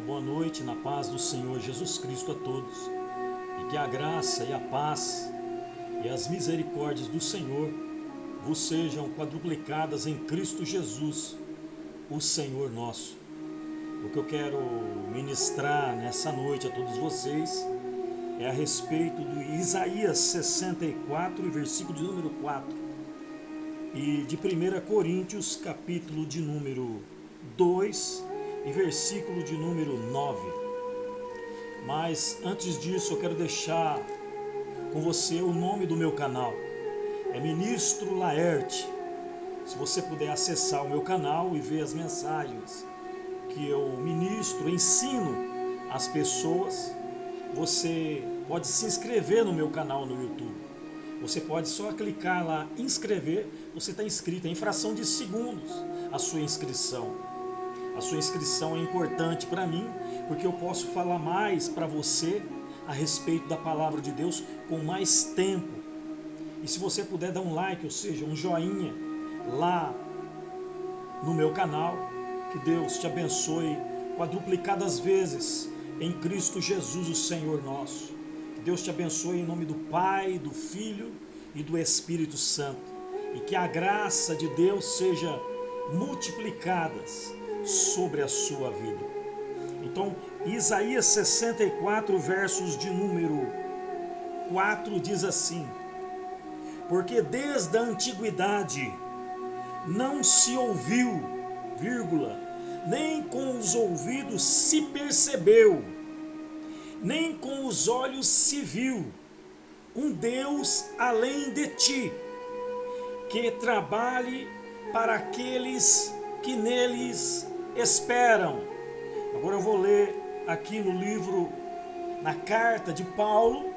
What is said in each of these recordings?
boa noite na paz do Senhor Jesus Cristo a todos. E que a graça e a paz e as misericórdias do Senhor vos sejam quadruplicadas em Cristo Jesus, o Senhor nosso. O que eu quero ministrar nessa noite a todos vocês é a respeito do Isaías 64, versículo de número 4, e de 1 Coríntios, capítulo de número 2, e versículo de número 9. Mas antes disso eu quero deixar com você o nome do meu canal. É Ministro Laerte. Se você puder acessar o meu canal e ver as mensagens que eu ministro, ensino às pessoas, você pode se inscrever no meu canal no YouTube. Você pode só clicar lá, inscrever, você está inscrito. É em fração de segundos a sua inscrição. A sua inscrição é importante para mim, porque eu posso falar mais para você a respeito da palavra de Deus com mais tempo. E se você puder dar um like, ou seja, um joinha lá no meu canal, que Deus te abençoe quadruplicadas vezes em Cristo Jesus, o Senhor nosso. Que Deus te abençoe em nome do Pai, do Filho e do Espírito Santo. E que a graça de Deus seja multiplicadas sobre a sua vida. Então, Isaías 64, versos de número 4 diz assim: porque desde a antiguidade não se ouviu, vírgula, nem com os ouvidos se percebeu, nem com os olhos se viu, um Deus além de ti, que trabalhe para aqueles que neles esperam. Agora eu vou ler aqui no livro, na carta de Paulo,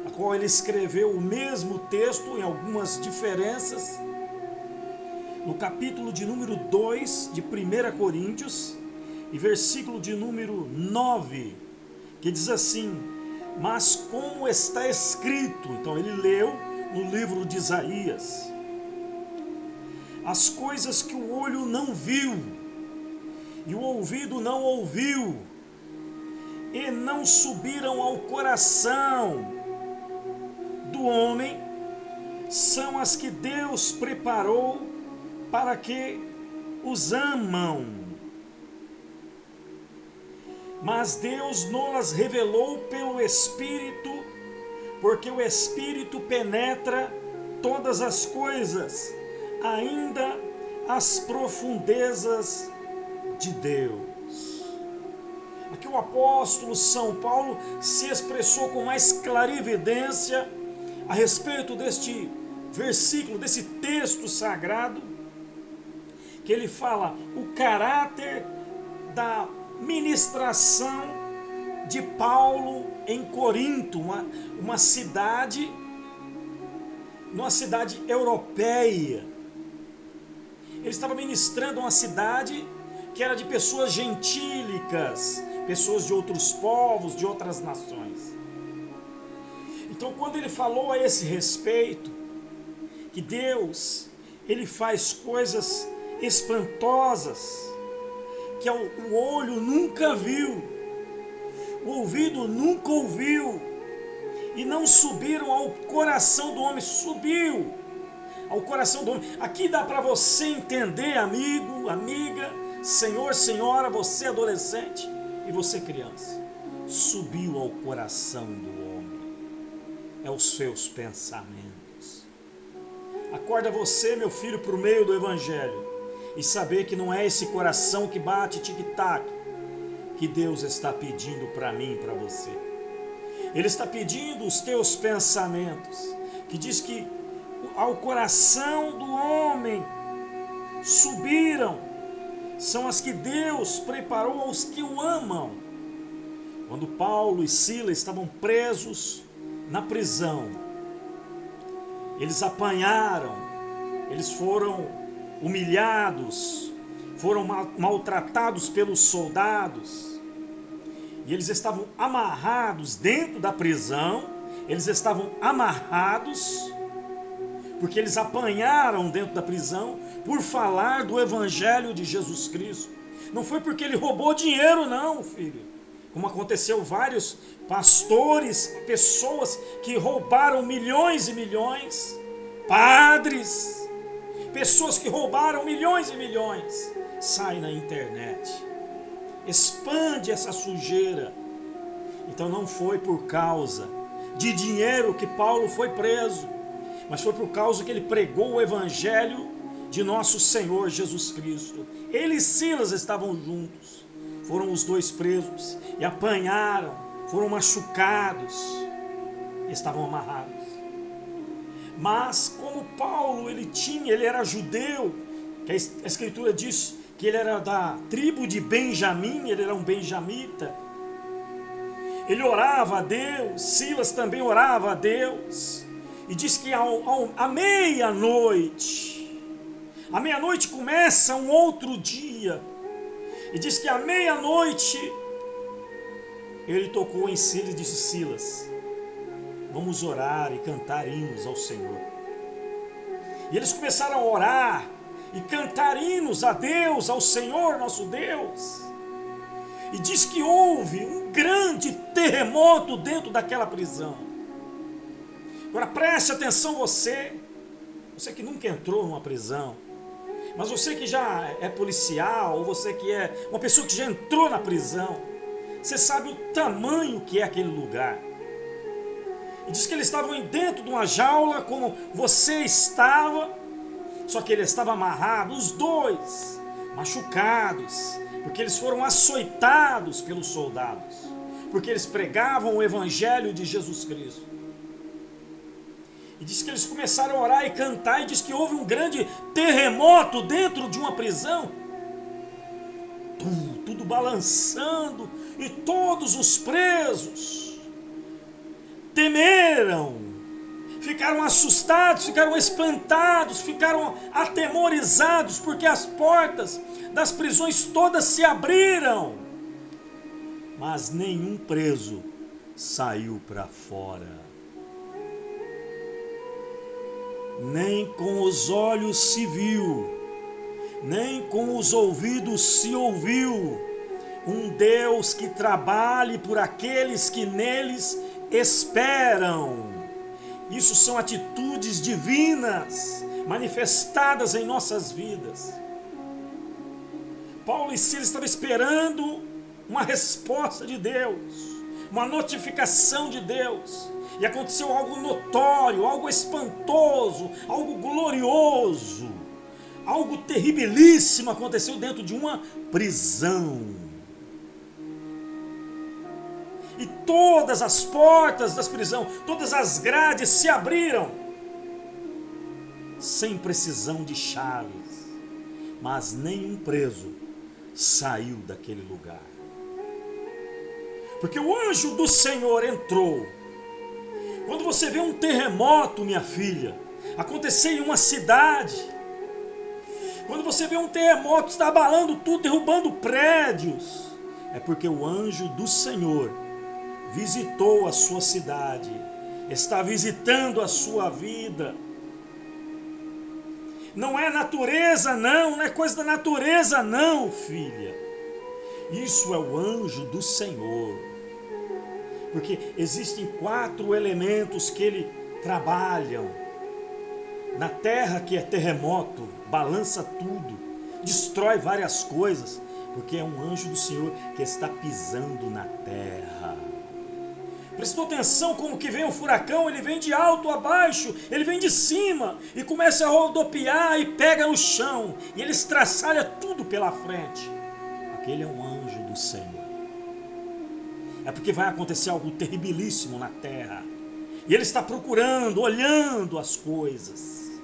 a qual ele escreveu o mesmo texto em algumas diferenças, no capítulo de número 2 de 1 Coríntios, e versículo de número 9, que diz assim: mas como está escrito, então ele leu no livro de Isaías, as coisas que o olho não viu, e o ouvido não ouviu, e não subiram ao coração do homem, são as que Deus preparou para que os amam. Mas Deus nos revelou pelo Espírito, porque o Espírito penetra todas as coisas, ainda as profundezas de Deus. Aqui o apóstolo São Paulo se expressou com mais clarividência a respeito deste versículo, desse texto sagrado, que ele fala o caráter da ministração de Paulo em Corinto, uma cidade europeia. Ele estava ministrando uma cidade que era de pessoas gentílicas, pessoas de outros povos, de outras nações. Então, quando ele falou a esse respeito, que Deus, ele faz coisas espantosas, que o olho nunca viu, o ouvido nunca ouviu, e não subiram ao coração do homem. Subiu ao coração do homem. Aqui dá para você entender, amigo, amiga, senhor, senhora, você adolescente e você criança. Subiu ao coração do homem, é os seus pensamentos. Acorda você, meu filho, para o meio do Evangelho e saber que não é esse coração que bate tic-tac que Deus está pedindo para mim e para você. Ele está pedindo os teus pensamentos, que diz que ao coração do homem subiram, são as que Deus preparou aos que o amam. Quando Paulo e Silas estavam presos na prisão, eles apanharam, eles foram humilhados, foram maltratados pelos soldados, e eles estavam amarrados dentro da prisão, eles estavam amarrados, porque eles apanharam dentro da prisão por falar do Evangelho de Jesus Cristo, Não foi porque ele roubou dinheiro, não, filho. Como aconteceu vários pastores, pessoas que roubaram milhões e milhões, padres, pessoas que roubaram milhões e milhões. Sai na internet, expande essa sujeira. Então não foi por causa de dinheiro que Paulo foi preso, mas foi por causa que ele pregou o evangelho de nosso Senhor Jesus Cristo. Ele e Silas estavam juntos, foram os dois presos e apanharam, foram machucados, estavam amarrados. Mas como Paulo ele era judeu, que a Escritura diz que ele era da tribo de Benjamim, ele era um benjamita. Ele orava a Deus, Silas também orava a Deus, e diz que à meia-noite começa um outro dia, e diz que à meia-noite ele tocou em Silas e disse: Silas, vamos orar e cantar hinos ao Senhor. E eles começaram a orar e cantar hinos a Deus, ao Senhor nosso Deus. E diz que houve um grande terremoto dentro daquela prisão. Agora preste atenção, você que nunca entrou numa prisão, mas você que já é policial, ou você que é uma pessoa que já entrou na prisão, você sabe o tamanho que é aquele lugar. E diz que eles estavam dentro de uma jaula como você estava, só que ele estava amarrado, os dois machucados, porque eles foram açoitados pelos soldados, porque eles pregavam o evangelho de Jesus Cristo. E diz que eles começaram a orar e cantar, e diz que houve um grande terremoto dentro de uma prisão, tudo balançando, e todos os presos temeram, ficaram assustados, ficaram espantados, ficaram atemorizados, porque as portas das prisões todas se abriram, mas nenhum preso saiu para fora. Nem com os olhos se viu, nem com os ouvidos se ouviu um Deus que trabalhe por aqueles que neles esperam. Isso são atitudes divinas manifestadas em nossas vidas. Paulo e Silas estavam esperando uma resposta de Deus, uma notificação de Deus. E aconteceu algo notório, algo espantoso, algo glorioso, algo terribilíssimo aconteceu dentro de uma prisão. E todas as portas das prisões, todas as grades se abriram, sem precisão de chaves, mas nenhum preso saiu daquele lugar. Porque o anjo do Senhor entrou. Quando você vê um terremoto, minha filha, acontecer em uma cidade, quando você vê um terremoto, está abalando tudo, derrubando prédios, é porque o anjo do Senhor visitou a sua cidade, está visitando a sua vida. Não é natureza não, não é coisa da natureza não, filha. Isso é o anjo do Senhor. Porque existem 4 elementos que ele trabalha na terra, que é terremoto, balança tudo, destrói várias coisas, porque é um anjo do Senhor que está pisando na terra. Prestou atenção como que vem o furacão? Ele vem de alto a baixo, ele vem de cima e começa a rodopiar e pega no chão, e ele estraçalha tudo pela frente. Aquele é um anjo do Senhor. É porque vai acontecer algo terribilíssimo na terra, e ele está procurando, olhando as coisas.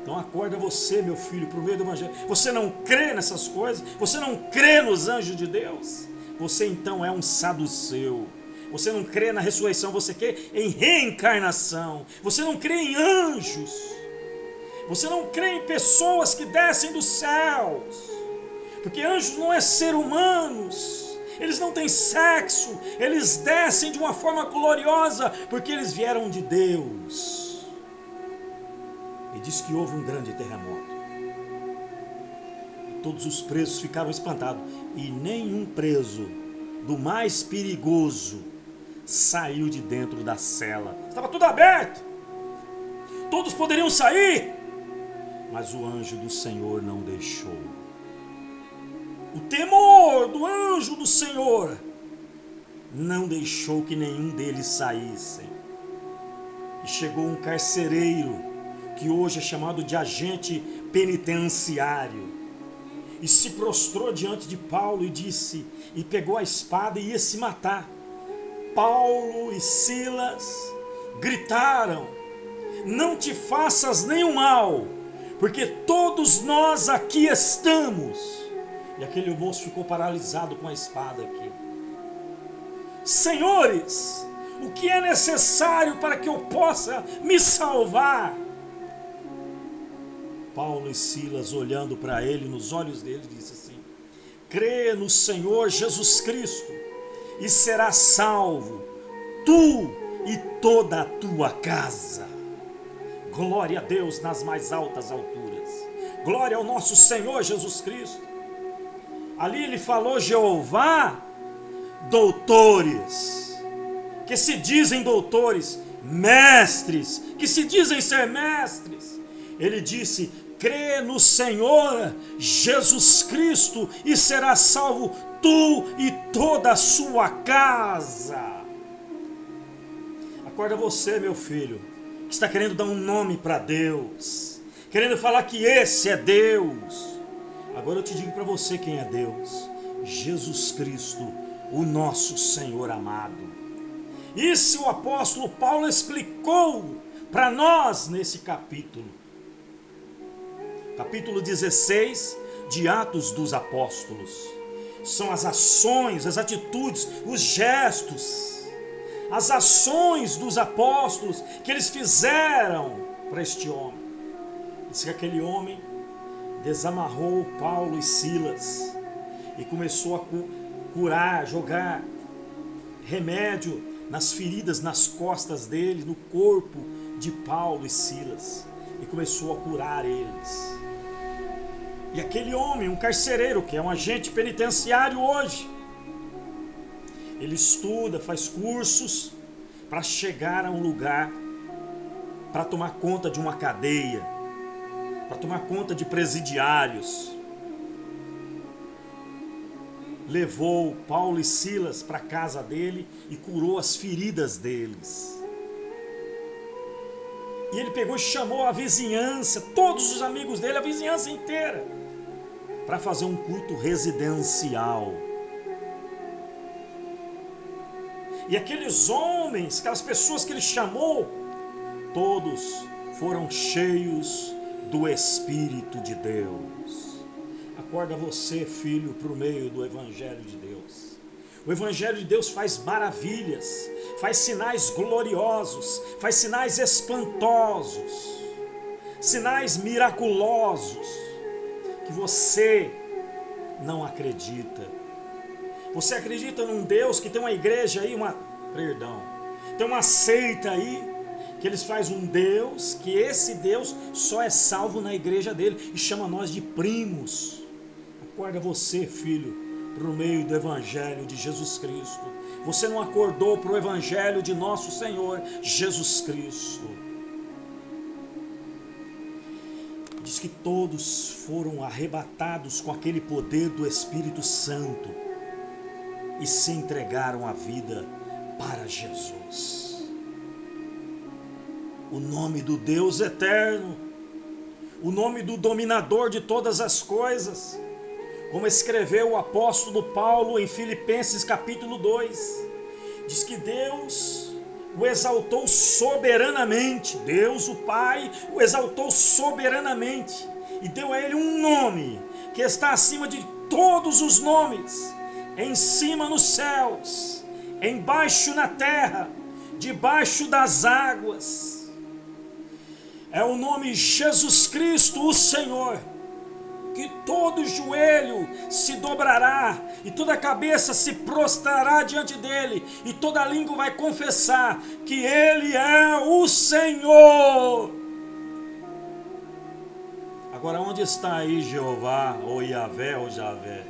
Então acorda você, meu filho, para o meio do evangelho. Você não crê nessas coisas? Você não crê nos anjos de Deus? Você então é um saduceu. Você não crê na ressurreição, você crê em reencarnação. Você não crê em anjos. Você não crê em pessoas que descem dos céus. Porque anjos não é ser humanos. Eles não têm sexo. Eles descem de uma forma gloriosa, porque eles vieram de Deus. E diz que houve um grande terremoto. todos os presos ficaram espantados. E nenhum preso, do mais perigoso, saiu de dentro da cela. Estava tudo aberto. Todos poderiam sair. Mas o anjo do Senhor não deixou. O temor do anjo do Senhor não deixou que nenhum deles saíssem. E chegou um carcereiro, que hoje é chamado de agente penitenciário, e se prostrou diante de Paulo e disse, e pegou a espada e ia se matar. Paulo e Silas gritaram: não te faças nenhum mal, porque todos nós aqui estamos. E aquele moço ficou paralisado com a espada aqui. Senhores, o que é necessário para que eu possa me salvar? Paulo e Silas, olhando para ele, nos olhos dele, disse assim: crê no Senhor Jesus Cristo e serás salvo, tu e toda a tua casa. Glória a Deus nas mais altas alturas. Glória ao nosso Senhor Jesus Cristo. Ali ele falou: Jeová, doutores, que se dizem doutores, mestres, que se dizem ser mestres. Ele disse: crê no Senhor Jesus Cristo e serás salvo tu e toda a sua casa. Acorda você, meu filho, que está querendo dar um nome para Deus, querendo falar que esse é Deus. Agora eu te digo para você quem é Deus: Jesus Cristo, o nosso Senhor amado. Isso o apóstolo Paulo explicou para nós nesse capítulo. Capítulo 16 de Atos dos Apóstolos. São as ações, as atitudes, os gestos, as ações dos apóstolos que eles fizeram para este homem. Diz que aquele homem desamarrou Paulo e Silas e começou a curar, jogar remédio nas feridas, nas costas dele, no corpo de Paulo e Silas, e começou a curar eles. E aquele homem, um carcereiro, que é um agente penitenciário hoje, ele estuda, faz cursos para chegar a um lugar, para tomar conta de uma cadeia, para tomar conta de presidiários. Levou Paulo e Silas para a casa dele e curou as feridas deles. E ele pegou e chamou a vizinhança, todos os amigos dele, a vizinhança inteira, para fazer um culto residencial. E aqueles homens, aquelas pessoas que ele chamou, todos foram cheios do Espírito de Deus. Acorda você, filho, para o meio do Evangelho de Deus. O Evangelho de Deus faz maravilhas, faz sinais gloriosos, faz sinais espantosos, sinais miraculosos, que você não acredita. Você acredita num Deus que tem uma igreja aí, tem uma seita aí, que eles fazem um Deus, que esse Deus só é salvo na igreja dele e chama nós de primos. Acorda você, filho, para o meio do Evangelho de Jesus Cristo. Você não acordou para o Evangelho de nosso Senhor Jesus Cristo. Diz que todos foram arrebatados com aquele poder do Espírito Santo e se entregaram a vida para Jesus. O nome do Deus eterno, o nome do dominador de todas as coisas, como escreveu o apóstolo Paulo em Filipenses capítulo 2, diz que Deus o exaltou soberanamente, Deus o Pai o exaltou soberanamente e deu a ele um nome que está acima de todos os nomes, em cima nos céus, embaixo na terra, debaixo das águas. É o nome Jesus Cristo, o Senhor, que todo joelho se dobrará e toda cabeça se prostrará diante dele e toda língua vai confessar que ele é o Senhor. Agora, onde está aí Jeová, ou Yahvé, ou Javé?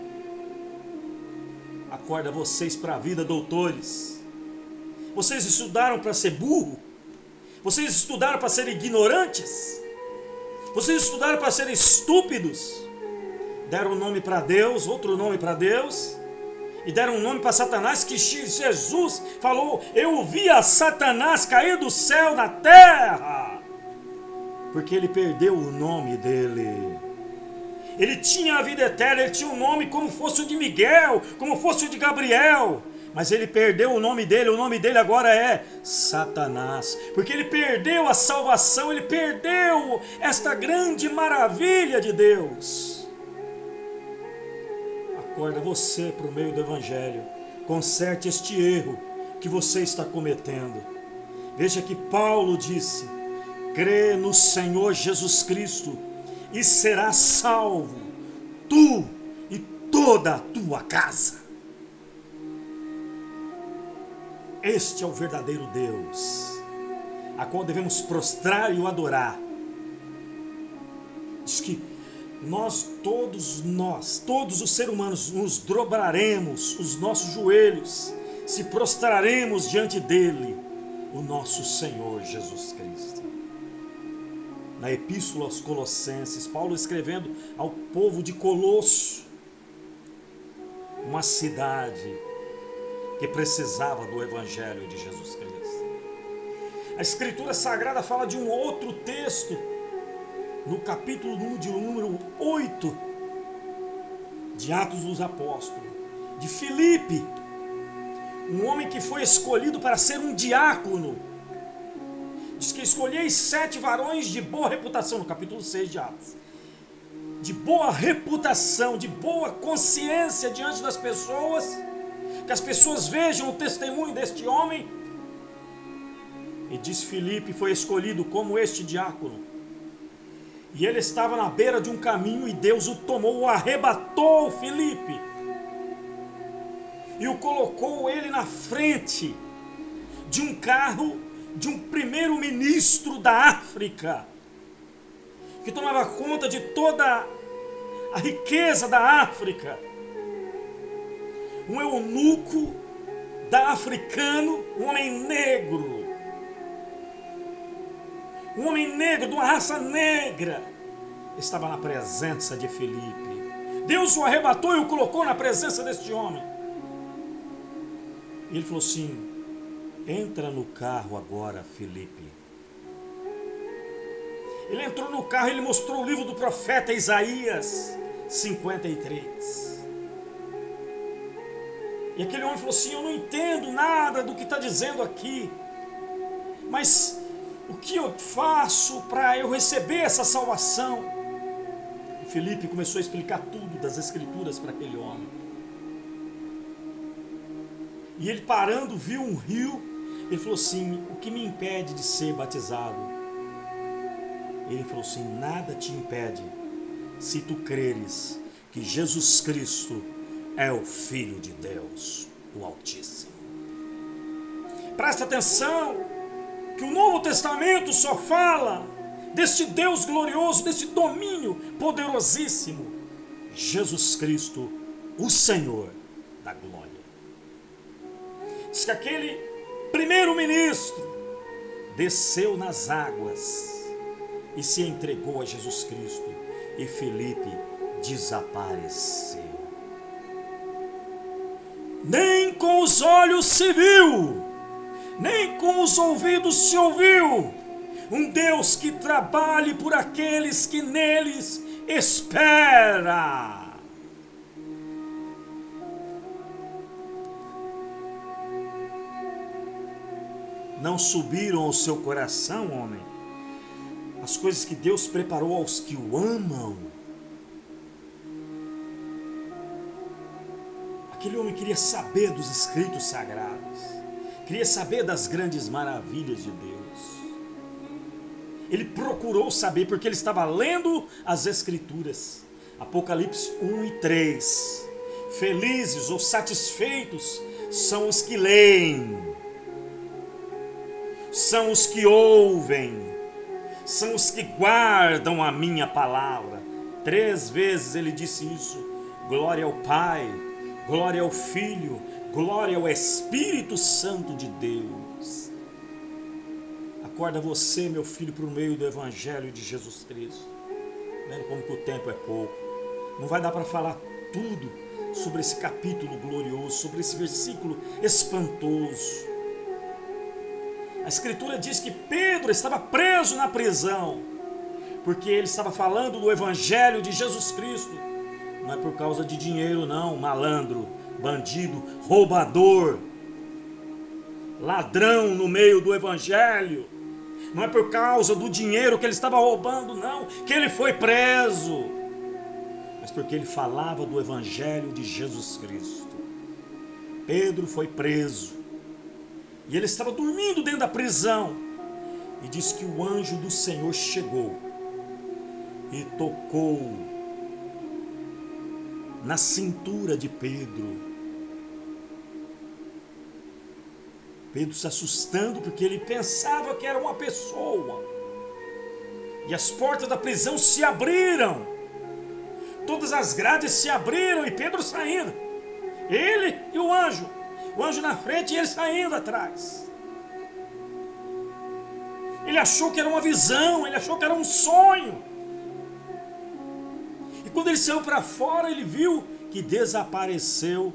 Acorda vocês para a vida, doutores. Vocês estudaram para ser burro? Vocês estudaram para ser ignorantes? Vocês estudaram para ser estúpidos? Deram um nome para Deus, outro nome para Deus, e deram um nome para Satanás, que Jesus falou: eu via Satanás cair do céu na terra, porque ele perdeu o nome dele. Ele tinha a vida eterna, ele tinha um nome como fosse o de Miguel, como fosse o de Gabriel, mas ele perdeu o nome dele agora é Satanás, porque ele perdeu a salvação, ele perdeu esta grande maravilha de Deus. Acorda você para o meio do Evangelho, conserte este erro que você está cometendo. Veja que Paulo disse: crê no Senhor Jesus Cristo e serás salvo, tu e toda a tua casa. Este é o verdadeiro Deus, a qual devemos prostrar e o adorar. Diz que todos os seres humanos, nos dobraremos os nossos joelhos, se prostraremos diante dele, o nosso Senhor Jesus Cristo. Na Epístola aos Colossenses, Paulo escrevendo ao povo de Colosso, uma cidade que precisava do Evangelho de Jesus Cristo. A Escritura Sagrada fala de um outro texto, no capítulo de número 8 de Atos dos Apóstolos, de Filipe, um homem que foi escolhido para ser um diácono. Diz que escolheis 7 varões de boa reputação, no capítulo 6 de Atos, de boa reputação, de boa consciência diante das pessoas, que as pessoas vejam o testemunho deste homem. E diz: Filipe foi escolhido como este diácono. E ele estava na beira de um caminho, e Deus o tomou, o arrebatou, Filipe, e o colocou ele na frente de um carro de um primeiro-ministro da África, que tomava conta de toda a riqueza da África, um eunuco africano, um homem negro de uma raça negra, estava na presença de Filipe. Deus o arrebatou e o colocou na presença deste homem. E ele falou assim: entra no carro agora, Filipe. Ele entrou no carro e ele mostrou o livro do profeta Isaías 53. E aquele homem falou assim: eu não entendo nada do que está dizendo aqui, mas o que eu faço para eu receber essa salvação? E Filipe começou a explicar tudo das Escrituras para aquele homem. E ele, parando, viu um rio. Ele falou assim: o que me impede de ser batizado? Ele falou assim: nada te impede, se tu creres que Jesus Cristo é o Filho de Deus, o Altíssimo. Presta atenção, que o Novo Testamento só fala deste Deus glorioso, deste domínio poderosíssimo, Jesus Cristo, o Senhor da glória. Diz que aquele primeiro-ministro desceu nas águas e se entregou a Jesus Cristo, e Filipe desapareceu. Nem com os olhos se viu, nem com os ouvidos se ouviu um Deus que trabalhe por aqueles que neles espera. Não subiram ao seu coração, homem, as coisas que Deus preparou aos que o amam. Aquele homem queria saber dos escritos sagrados, queria saber das grandes maravilhas de Deus. Ele procurou saber, porque ele estava lendo as Escrituras. Apocalipse 1 e 3. Felizes ou satisfeitos são os que leem, são os que ouvem, são os que guardam a minha palavra, 3 vezes ele disse isso. Glória ao Pai, glória ao Filho, glória ao Espírito Santo de Deus. Acorda você, meu filho, por meio do Evangelho de Jesus Cristo. Vendo como que o tempo é pouco. Não vai dar para falar tudo sobre esse capítulo glorioso, sobre esse versículo espantoso. A Escritura diz que Pedro estava preso na prisão, porque ele estava falando do Evangelho de Jesus Cristo. Não é por causa de dinheiro não, malandro, bandido, roubador, ladrão no meio do Evangelho. Não é por causa do dinheiro que ele estava roubando não, que ele foi preso. Mas porque ele falava do Evangelho de Jesus Cristo. Pedro foi preso. E ele estava dormindo dentro da prisão. E diz que o anjo do Senhor chegou e tocou na cintura de Pedro. Pedro se assustando porque ele pensava que era uma pessoa. E as portas da prisão se abriram. Todas as grades se abriram e Pedro saindo. Ele e o anjo na frente e ele saindo atrás. Ele achou que era uma visão, ele achou que era um sonho. E quando ele saiu para fora, ele viu que desapareceu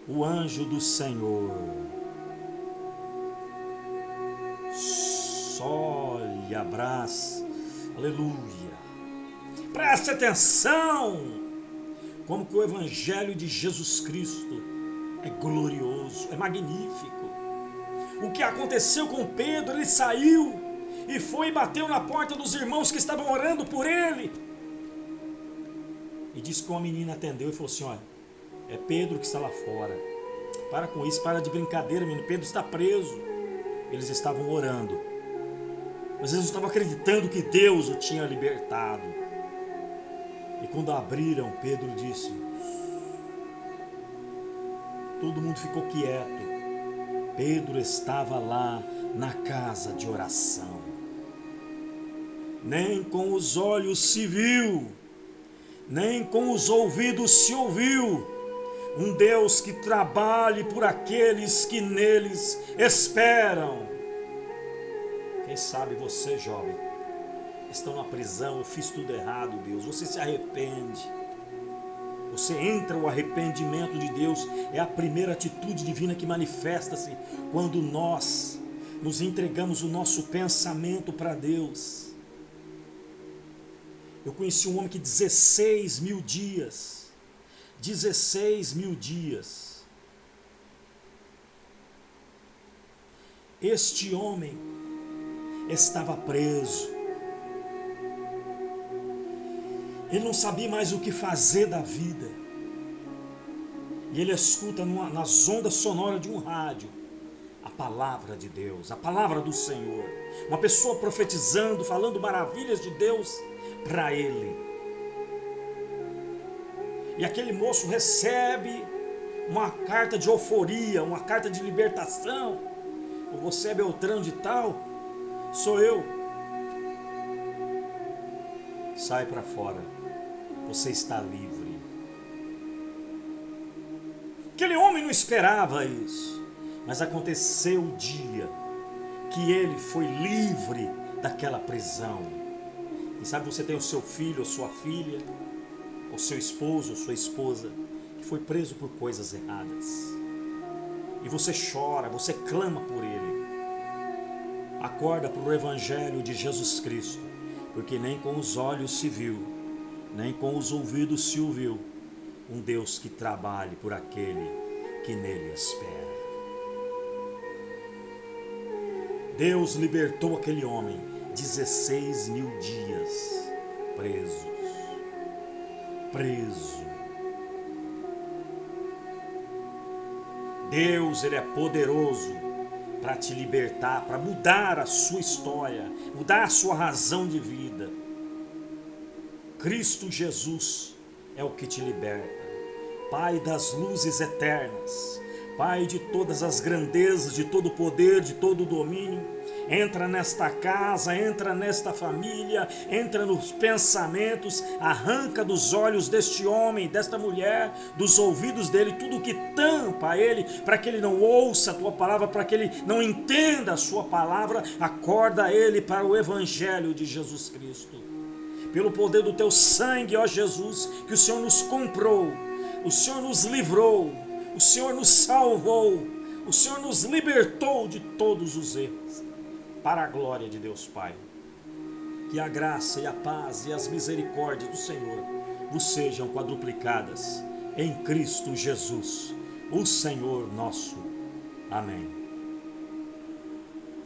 o anjo do Senhor. Só lhe abraça, aleluia. Preste atenção, como que o Evangelho de Jesus Cristo é glorioso, é magnífico. O que aconteceu com Pedro, ele saiu e foi e bateu na porta dos irmãos que estavam orando por ele. E disse que uma menina atendeu e falou assim, olha, é Pedro que está lá fora. Para com isso, para de brincadeira, menino, Pedro está preso. Eles estavam orando, mas eles não estavam acreditando que Deus o tinha libertado. E quando abriram, Pedro disse, todo mundo ficou quieto. Pedro estava lá na casa de oração. Nem com os olhos se viu, nem com os ouvidos se ouviu um Deus que trabalhe por aqueles que neles esperam. Quem sabe você, jovem, estão na prisão, eu fiz tudo errado, Deus. Você se arrepende. Você entra, o arrependimento de Deus é a primeira atitude divina que manifesta-se quando nós nos entregamos o nosso pensamento para Deus. Eu conheci um homem que 16 mil dias, este homem estava preso. Ele não sabia mais o que fazer da vida. E ele escuta nas ondas sonoras de um rádio a palavra de Deus, a palavra do Senhor. Uma pessoa profetizando, falando maravilhas de Deus para ele. E aquele moço recebe uma carta de euforia, uma carta de libertação. Você é Beltrano de tal? Sou eu. Sai para fora. Você está livre. Aquele homem não esperava isso, mas aconteceu o dia que ele foi livre daquela prisão. E sabe, você tem o seu filho ou sua filha, o seu esposo ou sua esposa, que foi preso por coisas erradas. E você chora, você clama por ele. Acorda para o Evangelho de Jesus Cristo, porque nem com os olhos se viu, nem com os ouvidos se ouviu um Deus que trabalhe por aquele que nele espera. Deus libertou aquele homem, 16 mil dias preso. Deus, ele é poderoso para te libertar, para mudar a sua história, mudar a sua razão de vida. Cristo Jesus é o que te liberta. Pai das luzes eternas, Pai de todas as grandezas, de todo o poder, de todo o domínio, Entra nesta casa, entra nesta família, entra nos pensamentos, arranca dos olhos deste homem, desta mulher, dos ouvidos dele, tudo que tampa ele, para que ele não ouça a tua palavra, para que ele não entenda a sua palavra. Acorda ele para o evangelho de Jesus Cristo. Pelo poder do teu sangue, ó Jesus, que o Senhor nos comprou, o Senhor nos livrou, o Senhor nos salvou, o Senhor nos libertou de todos os erros, para a glória de Deus Pai. Que a graça e a paz e as misericórdias do Senhor vos sejam quadruplicadas em Cristo Jesus, o Senhor nosso. Amém.